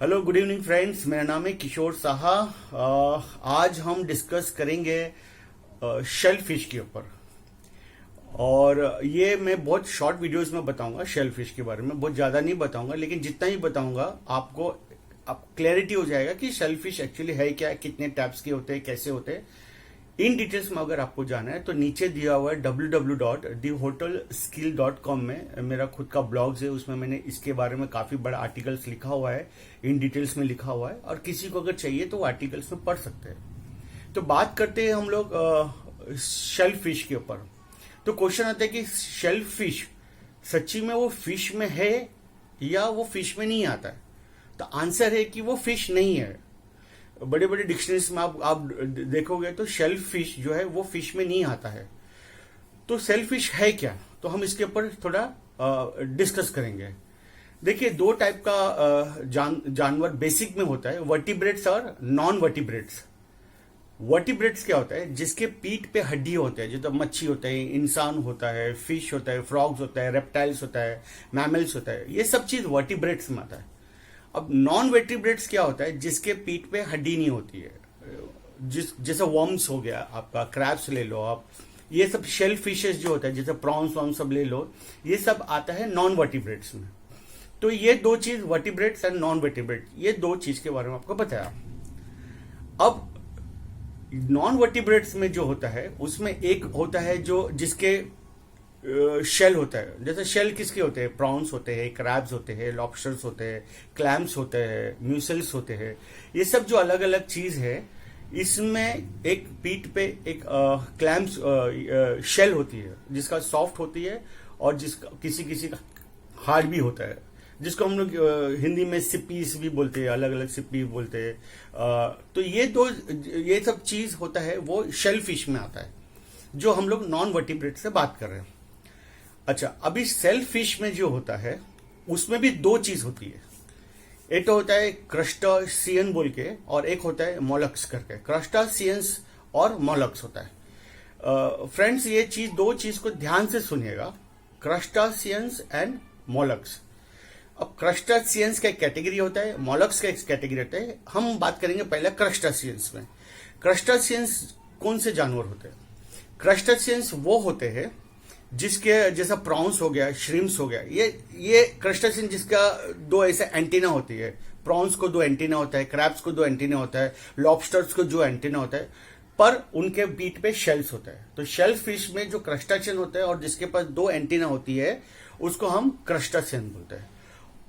Hello, good evening friends. मेरा नाम है किशोर साहा। आज हम डिस्कस करेंगे शेल फिश के ऊपर। और ये मैं बहुत शॉर्ट वीडियोस में बताऊंगा शेल फिश के बारे में, बहुत ज़्यादा नहीं बताऊंगा, लेकिन जितना ही बताऊंगा आपको आप क्लैरिटी हो जाएगा कि शेल फिश एक्चुअली है क्या, कितने टाइप्स के होते हैं, कैसे होते हैं। इन डिटेल्स में अगर आपको जाना है तो नीचे दिया हुआ है www.thehotelskill.com में मेरा खुद का ब्लॉग्स है, उसमें मैंने इसके बारे में काफी बड़ा आर्टिकल्स लिखा हुआ है, इन डिटेल्स में लिखा हुआ है, और किसी को अगर चाहिए तो वो आर्टिकल्स में पढ़ सकते हैं। तो बात करते हैं हम लोग शेल फिश के ऊपर। तो क्वेश्चन आता है कि शेल फिश सच्ची में वो फिश में है या वो फिश में नहीं आता है। तो आंसर है कि वो फिश नहीं है। बड़े बड़े डिक्शनरीज में आप देखोगे तो शेल फिश जो है वो फिश में नहीं आता है। तो शेल फिश है क्या, तो हम इसके ऊपर थोड़ा डिस्कस करेंगे। देखिए, दो टाइप का जानवर बेसिक में होता है, वर्टिब्रेट्स और नॉन वर्टिब्रेट्स। वर्टिब्रेट्स क्या होता है, जिसके पीठ पे हड्डी होते हैं, जैसे मच्छी होता है, इंसान होता है, फिश होता है, फ्रॉग्स होता है, रेप्टाइल्स होता है, मैमल्स होता है, ये सब चीज वर्टिब्रेट्स में आता है। अब नॉन वर्टिब्रेट्स क्या होता है, जिसके पीठ पे हड्डी नहीं होती है, जैसे वर्म्स हो गया आपका, क्रैब्स ले लो आप, ये सब शेल फिशेस जो होता है, जैसे प्रॉन्स वॉन्स सब ले लो, ये सब आता है नॉन वर्टिब्रेट्स में। तो ये दो चीज, वर्टिब्रेट्स एंड नॉन वर्टिब्रेट, ये दो चीज के बारे में आपको बताया। अब नॉन वर्टिब्रेट्स में जो होता है उसमें एक होता है जो जिसके शेल होता है। जैसे शेल किसके होते हैं, प्रॉन्स होते हैं, क्रैब्स होते हैं, लॉबस्टर्स होते हैं, क्लैम्स होते हैं, म्यूसल्स होते हैं, ये सब जो अलग अलग चीज है, इसमें एक पीठ पे एक क्लैम्स शेल होती है जिसका सॉफ्ट होती है, और जिसका किसी किसी का हार्ड भी होता है, जिसको हम लोग हिंदी में सिप्पीस भी बोलते हैं, अलग अलग सिप्पी बोलते हैं। तो ये सब चीज होता है, वो शेल फिश में आता है, जो हम लोग नॉन वर्टिब्रेट से बात कर रहे हैं। अच्छा, अभी शेल फिश में जो होता है उसमें भी दो चीज होती है। एक तो होता है क्रस्टासियन बोल के, और एक होता है मोलक्स करके। क्रस्टासियंस और मोलक्स होता है। फ्रेंड्स, ये चीज, दो चीज को ध्यान से सुनिएगा, क्रस्टासियंस एंड मोलक्स। अब क्रस्टासियंस का एक कैटेगरी होता है, मोलक्स का एक कैटेगरी होता है। हम बात करेंगे पहले क्रस्टासियंस में। क्रस्टासियंस कौन से जानवर होते हैं? क्रस्टासियंस वो होते हैं जिसके, जैसा प्रॉन्स हो गया, श्रिम्स हो गया, ये क्रस्टासियन जिसका दो ऐसे एंटीना होती है। प्रॉन्स को दो एंटीना होता है, क्रैब्स को दो एंटीना होता है, लॉबस्टर्स को जो एंटीना होता है, पर उनके बीट पे शेल्स होता है। तो शेल फिश में जो क्रस्टासियन होता है और जिसके पास दो एंटीना होती है, उसको हम क्रस्टासियन बोलते हैं।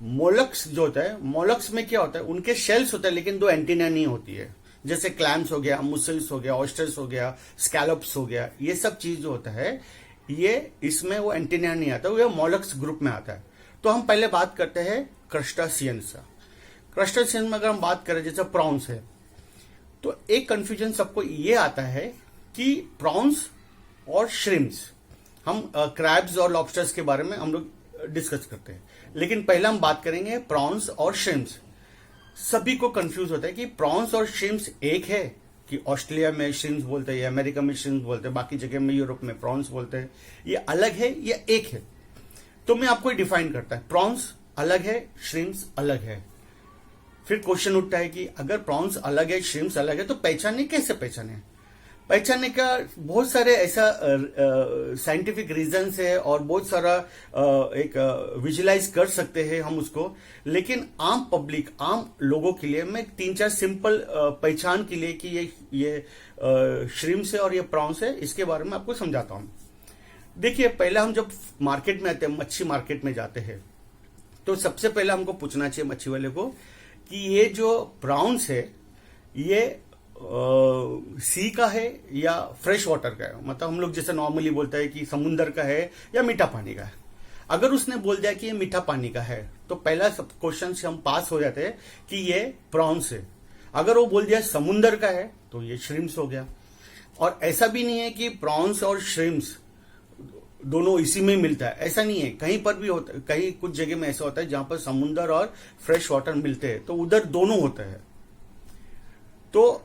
मोलक्स जो होता है, मोलक्स में क्या होता है, उनके शेल्स होता है लेकिन दो एंटीना नहीं होती है। जैसे क्लैम्स हो गया, मुसल्स हो गया, ऑयस्टर्स हो गया, स्कैलोप्स हो गया, ये सब चीज जो होता है, ये इसमें वो एंटीना नहीं आता, वो मोलक्स ग्रुप में आता है। तो हम पहले बात करते हैं क्रस्टासियंस का। क्रस्टासियन में अगर हम बात करें, जैसे प्रॉन्स है, तो एक कंफ्यूजन सबको ये आता है कि प्रॉन्स और श्रिम्स, हम क्रैब्स और लॉबस्टर्स के बारे में हम लोग डिस्कस करते हैं, लेकिन पहले हम बात करेंगे प्रॉन्स और श्रिम्स। सभी को कंफ्यूज होता है कि प्रॉन्स और श्रिम्स एक है, कि ऑस्ट्रेलिया में श्रिम्स बोलते हैं, अमेरिका में श्रिम्स बोलते हैं, बाकी जगह में यूरोप में प्रॉन्स बोलते हैं, ये अलग है या एक है। तो मैं आपको डिफाइन करता है, प्रॉन्स अलग है, श्रिम्स अलग है। फिर क्वेश्चन उठता है कि अगर प्रॉन्स अलग है, श्रिम्स अलग है, तो पहचाने कैसे पहचाने? पहचानने का बहुत सारे ऐसा साइंटिफिक रीजंस है, और बहुत सारा एक विजुलाइज कर सकते हैं हम उसको। लेकिन आम पब्लिक, आम लोगों के लिए मैं तीन चार सिंपल पहचान के लिए कि ये श्रिम्स है और ये प्रॉन्स है, इसके बारे में आपको समझाता हूं। देखिए, पहले हम जब मार्केट में आते हैं, मच्छी मार्केट में जाते हैं, तो सबसे पहले हमको पूछना चाहिए मच्छी वाले को कि ये जो प्रॉन्स है, ये सी का है या फ्रेश वाटर का है। मतलब हम लोग जैसे नॉर्मली बोलते हैं कि समुंदर का है या मीठा पानी का है। अगर उसने बोल दिया कि ये मीठा पानी का है, तो पहला सब क्वेश्चन से हम पास हो जाते हैं कि ये प्रॉन्स है। अगर वो बोल दिया समुंदर का है, तो ये श्रिम्स हो गया। और ऐसा भी नहीं है कि प्रॉन्स और श्रिम्स दोनों इसी में मिलता है, ऐसा नहीं है। कहीं पर भी होता है, कहीं कुछ जगह में ऐसा होता है जहां पर समुंदर और फ्रेश वाटर मिलते हैं, तो उधर दोनों होते हैं। तो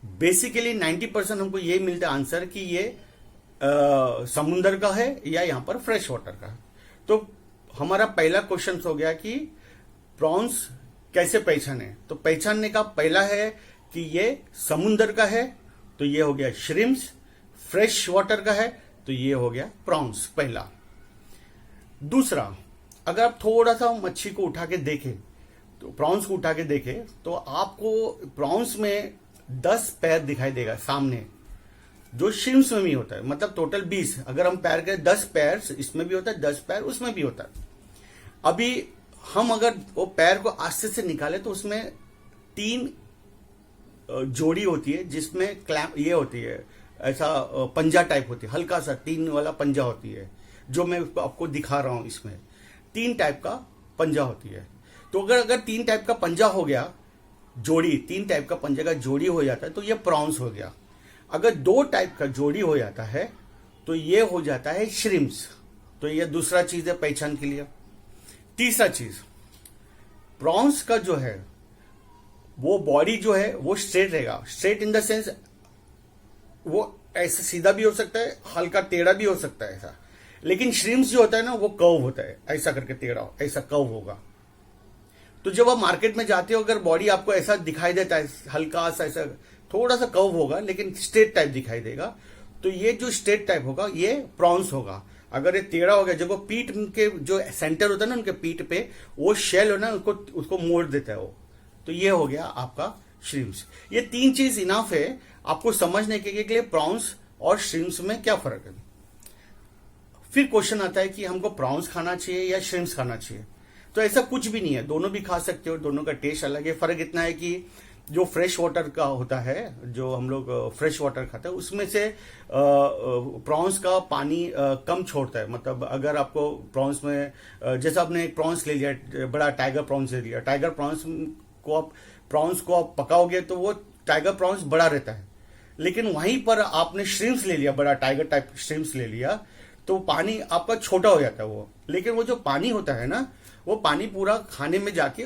बेसिकली 90% हमको ये मिलता है आंसर कि ये समुंदर का है या यहां पर फ्रेश वाटर का है। तो हमारा पहला क्वेश्चन हो गया कि प्रॉन्स कैसे पहचाने? तो पहचानने का पहला है कि ये समुंदर का है तो ये हो गया श्रिम्स, फ्रेश वाटर का है तो ये हो गया प्रॉन्स पहला। दूसरा, अगर आप थोड़ा सा मच्छी को उठा के देखें, तो प्रॉन्स को उठा के देखें तो आपको प्रॉन्स में 10 पैर दिखाई देगा सामने, जो श्रिम्स में भी होता है। मतलब टोटल 20, अगर हम पैर के 10 पैर इसमें भी होता है, 10 पैर उसमें भी होता है। अभी हम अगर वो पैर को आस्ते से निकाले तो उसमें 3 जोड़ी होती है, जिसमें क्लैम्प ये होती है, ऐसा पंजा टाइप होती है, हल्का सा 3 वाला पंजा होती है, जो मैं आपको दिखा रहा हूं। इसमें 3 टाइप का पंजा होती है। तो अगर 3 टाइप का पंजा हो गया, जोड़ी 3 टाइप का पंजे का जोड़ी हो जाता है तो ये प्रॉन्स हो गया। अगर 2 टाइप का जोड़ी हो जाता है तो ये हो जाता है श्रिम्स। तो ये दूसरा चीज है पहचान के लिए। तीसरा चीज, प्रॉन्स का जो है वो बॉडी जो है वो स्ट्रेट रहेगा। स्ट्रेट इन द सेंस वो ऐसा सीधा भी हो सकता है, हल्का टेढ़ा भी हो सकता है ऐसा। लेकिन श्रिम्स जो होता है ना वो कर्व होता है, ऐसा करके टेढ़ा, ऐसा कर्व होगा। तो जब आप मार्केट में जाते हो, अगर बॉडी आपको ऐसा दिखाई देता है, हल्का सा ऐसा थोड़ा सा कर्व होगा लेकिन स्ट्रेट टाइप दिखाई देगा, तो ये जो स्ट्रेट टाइप होगा ये प्रॉन्स होगा। अगर ये टेढ़ा हो गया, जब वो पीठ के जो सेंटर होता है ना उनके पीठ पे, वो शेल हो ना उसको मोड़ देता है वो, तो ये हो गया आपका श्रिम्स। ये 3 चीज इनफ है आपको समझने के लिए प्रॉन्स और श्रिम्स में क्या फर्क है। फिर क्वेश्चन आता है कि हमको प्रॉन्स खाना चाहिए या श्रिम्स खाना चाहिए। तो ऐसा कुछ भी नहीं है, दोनों भी खा सकते हो, दोनों का टेस्ट अलग है। फर्क इतना है कि जो फ्रेश वाटर का होता है, जो हम लोग फ्रेश वाटर खाते हैं, उसमें से प्रॉन्स का पानी कम छोड़ता है। मतलब अगर आपको प्रॉन्स में जैसे आपने एक प्रॉन्स ले लिया, बड़ा टाइगर प्रॉन्स ले लिया, टाइगर प्रॉन्स को आप पकाओगे तो वो टाइगर प्रॉन्स बड़ा रहता है। लेकिन वहीं पर आपने श्रिम्स ले लिया, बड़ा टाइगर टाइप श्रिम्स ले लिया, तो पानी आपका छोटा हो जाता है वो। लेकिन वो जो पानी होता है ना, वो पानी पूरा खाने में जाके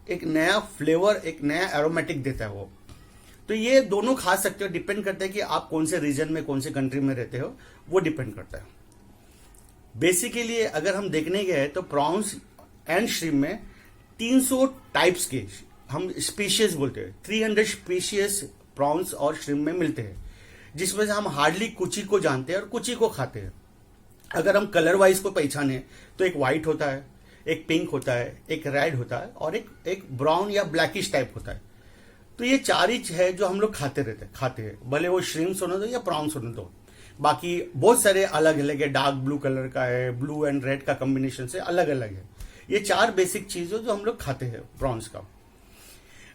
एक नया फ्लेवर, एक नया एरोमेटिक देता है वो। तो ये दोनों खा सकते हो, डिपेंड करता है कि आप कौन से रीजन में, कौन से कंट्री में रहते हो, वो डिपेंड करता है। बेसिकली अगर हम देखने गए तो प्रॉन्स एंड श्रिम्प में 300 टाइप्स के हम स्पीशीज बोलते हैं, 300 स्पीशीज प्रॉन्स और श्रिम्प में मिलते हैं, जिसमें से हम हार्डली कुछ ही को जानते हैं और कुछ ही को खाते हैं। अगर हम कलर वाइज को पहचाने तो एक व्हाइट होता है, एक पिंक होता है, एक रेड होता है और एक ब्राउन या ब्लैकिश टाइप होता है। तो ये 4 ही है जो हम लोग खाते हैं, भले वो श्रिम्प्स होने दो या प्रॉन्स होने दो। बाकी बहुत सारे अलग अलग है, डार्क ब्लू कलर का है, ब्लू एंड रेड का कॉम्बिनेशन से अलग अलग है। ये 4 बेसिक चीज जो हम लोग खाते हैं प्रॉन्स का।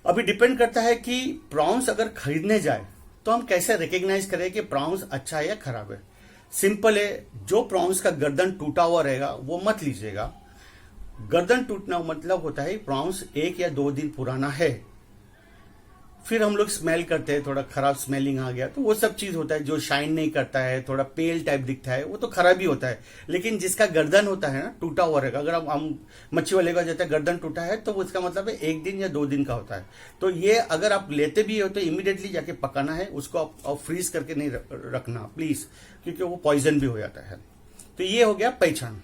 अभी डिपेंड करता है कि प्रॉन्स अगर खरीदने जाए तो हम कैसे रिकॉग्नाइज करें कि प्रॉन्स अच्छा है या खराब है। सिंपल है, जो प्रॉन्स का गर्दन टूटा हुआ रहेगा वो मत लीजिएगा। गर्दन टूटना मतलब होता है प्रॉन्स 1 या 2 दिन पुराना है। फिर हम लोग स्मेल करते हैं, थोड़ा खराब स्मेलिंग आ गया, तो वो सब चीज होता है। जो शाइन नहीं करता है, थोड़ा पेल टाइप दिखता है, वो तो खराब ही होता है। लेकिन जिसका गर्दन होता है ना टूटा हुआ रहेगा, अगर हम मच्छी वाले का जाता है गर्दन टूटा है तो उसका मतलब है 1 दिन या 2 दिन का होता है। तो ये अगर आप लेते भी हो तो इमीडिएटली जाके पकाना है उसको, आप फ्रीज करके नहीं रखना प्लीज, क्योंकि वो पॉइजन भी हो जाता है। तो ये हो गया पहचान।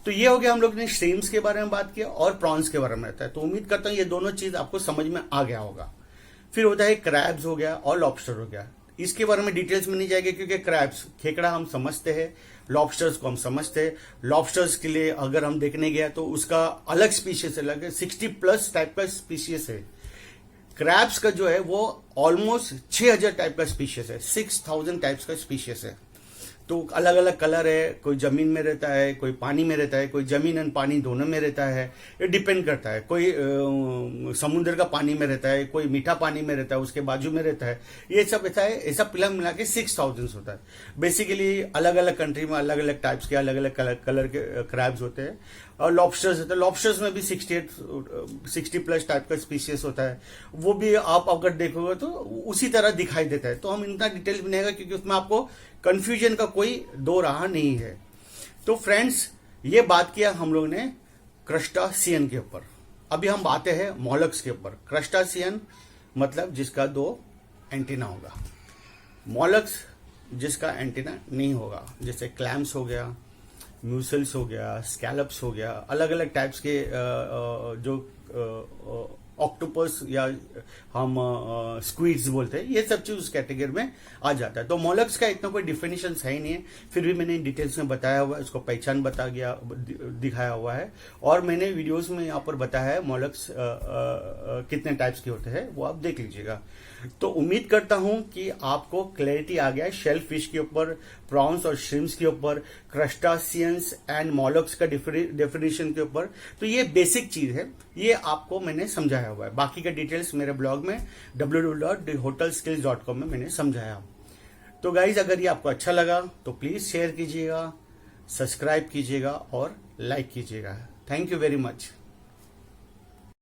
तो ये हो गया, हम लोग ने श्रिम्प्स के बारे में बात किया और प्रॉन्स के बारे में रहता है। तो उम्मीद करता हूं ये दोनों चीज आपको समझ में आ गया होगा। फिर होता है क्रैब्स हो गया और लॉबस्टर हो गया। इसके बारे में डिटेल्स में नहीं जाएंगे क्योंकि क्रैब्स, खेकड़ा हम समझते हैं, लॉबस्टर्स को हम समझते हैं। लॉबस्टर्स के लिए अगर हम देखने गया तो उसका अलग स्पीशीज अलग है, 60+ टाइप का स्पीशीज है। क्रैब्स का जो है वो ऑलमोस्ट 6000 टाइप का स्पीशीज है, 6000 टाइप्स का स्पीशीज है। तो अलग अलग कलर है, कोई जमीन में रहता है, कोई पानी में रहता है, कोई जमीन एंड पानी दोनों में रहता है। ये डिपेंड करता है, कोई समुद्र का पानी में रहता है, कोई मीठा पानी में रहता है, उसके बाजू में रहता है। ये सब ऐसा है, ऐसा मिला के 6000 होता है। बेसिकली अलग अलग कंट्री में अलग अलग टाइप्स के अलग अलग कलर के क्रैब्स होते हैं। और लॉबस्टर्स होते हैं, लॉबस्टर्स में भी 60+ टाइप का स्पीशीज होता है। वो भी आप अगर देखोगे तो उसी तरह दिखाई देता है। तो हम इतना डिटेल्स में नहीं, क्योंकि उसमें आपको कंफ्यूजन का कोई दो राह नहीं है। तो फ्रेंड्स, ये बात किया हम लोग ने क्रस्टासियन के ऊपर। अभी हम आते हैं मॉलक्स के ऊपर। क्रस्टासियन मतलब जिसका 2 एंटीना होगा, मॉलक्स जिसका एंटीना नहीं होगा, जैसे क्लैम्स हो गया, म्यूसल्स हो गया, स्कैलप्स हो गया, अलग अलग टाइप्स के जो ऑक्टोपस या हम स्क्वीड्स बोलते हैं, ये सब चीज उस कैटेगरी में आ जाता है। तो मोलस्क का इतना कोई डिफिनेशन है ही नहीं है, फिर भी मैंने डिटेल्स में बताया हुआ है, उसको पहचान दिखाया हुआ है, और मैंने वीडियोस में यहाँ पर बताया है मोलस्क कितने टाइप्स के होते हैं, वो आप देख लीजिएगा। तो उम्मीद करता हूं कि आपको क्लैरिटी आ गया है शेल फिश के ऊपर, प्रॉन्स और श्रिम्स के ऊपर, क्रस्टासियंस एंड मोलस्क का डेफिनेशन के ऊपर। तो ये बेसिक चीज है, ये आपको मैंने समझाया हुआ है। बाकी का डिटेल्स मेरे ब्लॉग में www.hotelskills.com में मैंने समझाया। तो गाइज, अगर ये आपको अच्छा लगा तो प्लीज शेयर कीजिएगा, सब्सक्राइब कीजिएगा और लाइक कीजिएगा। Thank you very much.